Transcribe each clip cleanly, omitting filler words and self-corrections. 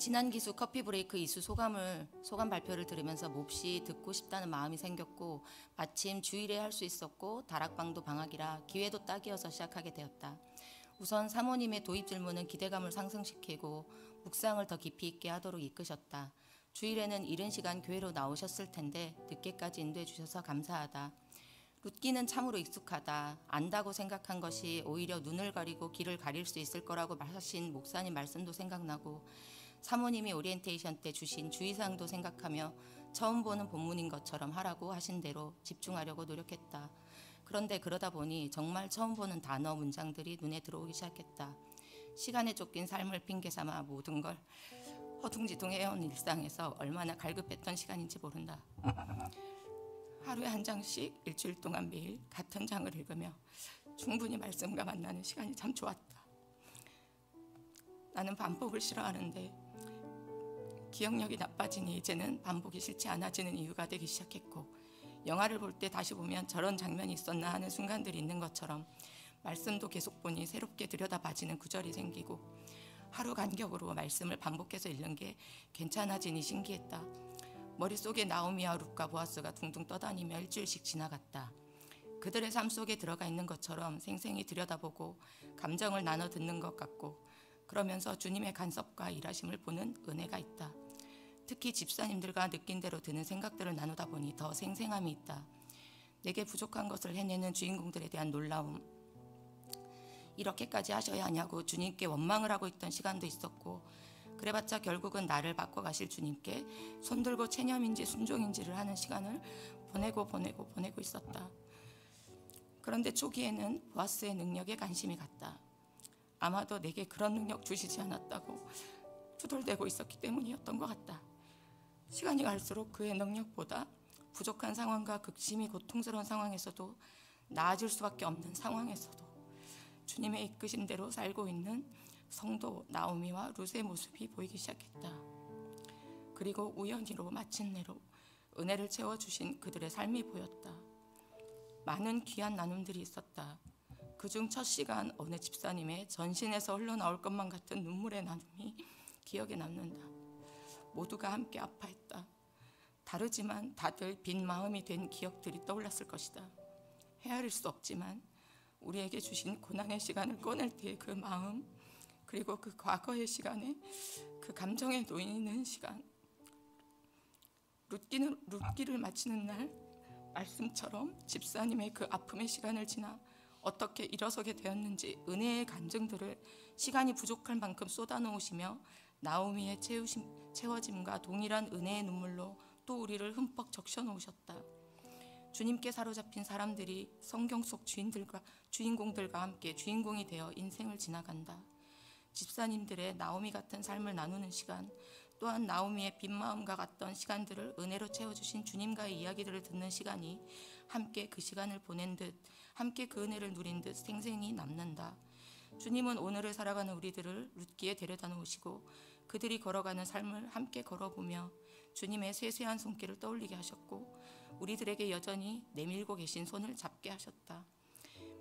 지난 기수 커피 브레이크 이수 소감 발표를 들으면서 몹시 듣고 싶다는 마음이 생겼고, 마침 주일에 할 수 있었고 다락방도 방학이라 기회도 딱이어서 시작하게 되었다. 우선 사모님의 도입 질문은 기대감을 상승시키고 묵상을 더 깊이 있게 하도록 이끄셨다. 주일에는 이른 시간 교회로 나오셨을 텐데 늦게까지 인도해 주셔서 감사하다. 룻기는 참으로 익숙하다. 안다고 생각한 것이 오히려 눈을 가리고 귀를 가릴 수 있을 거라고 하신 목사님 말씀도 생각나고, 사모님이 오리엔테이션 때 주신 주의사항도 생각하며 처음 보는 본문인 것처럼 하라고 하신 대로 집중하려고 노력했다. 그런데 그러다 보니 정말 처음 보는 단어 문장들이 눈에 들어오기 시작했다. 시간에 쫓긴 삶을 핑계삼아 모든 걸 허둥지둥해온 일상에서 얼마나 갈급했던 시간인지 모른다. 하루에 한 장씩 일주일 동안 매일 같은 장을 읽으며 충분히 말씀과 만나는 시간이 참 좋았다. 나는 반복을 싫어하는데 기억력이 나빠지니 이제는 반복이 싫지 않아지는 이유가 되기 시작했고, 영화를 볼 때 다시 보면 저런 장면이 있었나 하는 순간들이 있는 것처럼 말씀도 계속 보니 새롭게 들여다봐지는 구절이 생기고, 하루 간격으로 말씀을 반복해서 읽는 게 괜찮아지니 신기했다. 머릿속에 나오미와 룻과 보아스가 둥둥 떠다니며 일주일씩 지나갔다. 그들의 삶 속에 들어가 있는 것처럼 생생히 들여다보고 감정을 나눠 듣는 것 같고, 그러면서 주님의 간섭과 일하심을 보는 은혜가 있다. 특히 집사님들과 느낀 대로 드는 생각들을 나누다 보니 더 생생함이 있다. 내게 부족한 것을 해내는 주인공들에 대한 놀라움, 이렇게까지 하셔야 하냐고 주님께 원망을 하고 있던 시간도 있었고, 그래봤자 결국은 나를 바꿔가실 주님께 손들고 체념인지 순종인지를 하는 시간을 보내고 있었다. 그런데 초기에는 보아스의 능력에 관심이 갔다. 아마도 내게 그런 능력 주시지 않았다고 투덜대고 있었기 때문이었던 것 같다. 시간이 갈수록 그의 능력보다 부족한 상황과 극심히 고통스러운 상황에서도, 나아질 수밖에 없는 상황에서도 주님의 이끄신 대로 살고 있는 성도 나오미와 룻의 모습이 보이기 시작했다. 그리고 우연히로 마침내로 은혜를 채워주신 그들의 삶이 보였다. 많은 귀한 나눔들이 있었다. 그중 첫 시간 어느 집사님의 전신에서 흘러나올 것만 같은 눈물의 나눔이 기억에 남는다. 모두가 함께 아파했다. 다르지만 다들 빈 마음이 된 기억들이 떠올랐을 것이다. 헤아릴 수 없지만 우리에게 주신 고난의 시간을 꺼낼 때의 그 마음, 그리고 그 과거의 시간에 그 감정에 놓이는 시간, 룻기를 마치는 날 말씀처럼 집사님의 그 아픔의 시간을 지나 어떻게 일어서게 되었는지 은혜의 간증들을 시간이 부족할 만큼 쏟아놓으시며 나오미의 채워짐과 동일한 은혜의 눈물로 또 우리를 흠뻑 적셔놓으셨다. 주님께 사로잡힌 사람들이 성경 속 주인공들과 함께 주인공이 되어 인생을 지나간다. 집사님들의 나오미 같은 삶을 나누는 시간, 또한 나오미의 빈 마음과 같던 시간들을 은혜로 채워주신 주님과의 이야기들을 듣는 시간이 함께 그 시간을 보낸 듯, 함께 그 은혜를 누린 듯 생생히 남는다. 주님은 오늘을 살아가는 우리들을 룻기에 데려다 놓으시고 그들이 걸어가는 삶을 함께 걸어보며 주님의 세세한 손길을 떠올리게 하셨고, 우리들에게 여전히 내밀고 계신 손을 잡게 하셨다.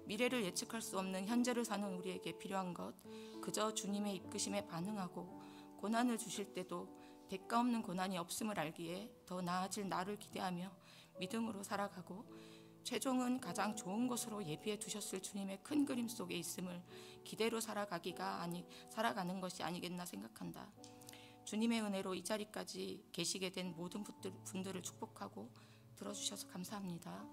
미래를 예측할 수 없는 현재를 사는 우리에게 필요한 것, 그저 주님의 이끄심에 반응하고, 고난을 주실 때도 대가 없는 고난이 없음을 알기에 더 나아질 나를 기대하며 믿음으로 살아가고, 최종은 가장 좋은 것으로 예비해 두셨을 주님의 큰 그림 속에 있음을 기대로 살아가는 것이 아니겠나 생각한다. 주님의 은혜로 이 자리까지 계시게 된 모든 분들을 축복하고 들어주셔서 감사합니다.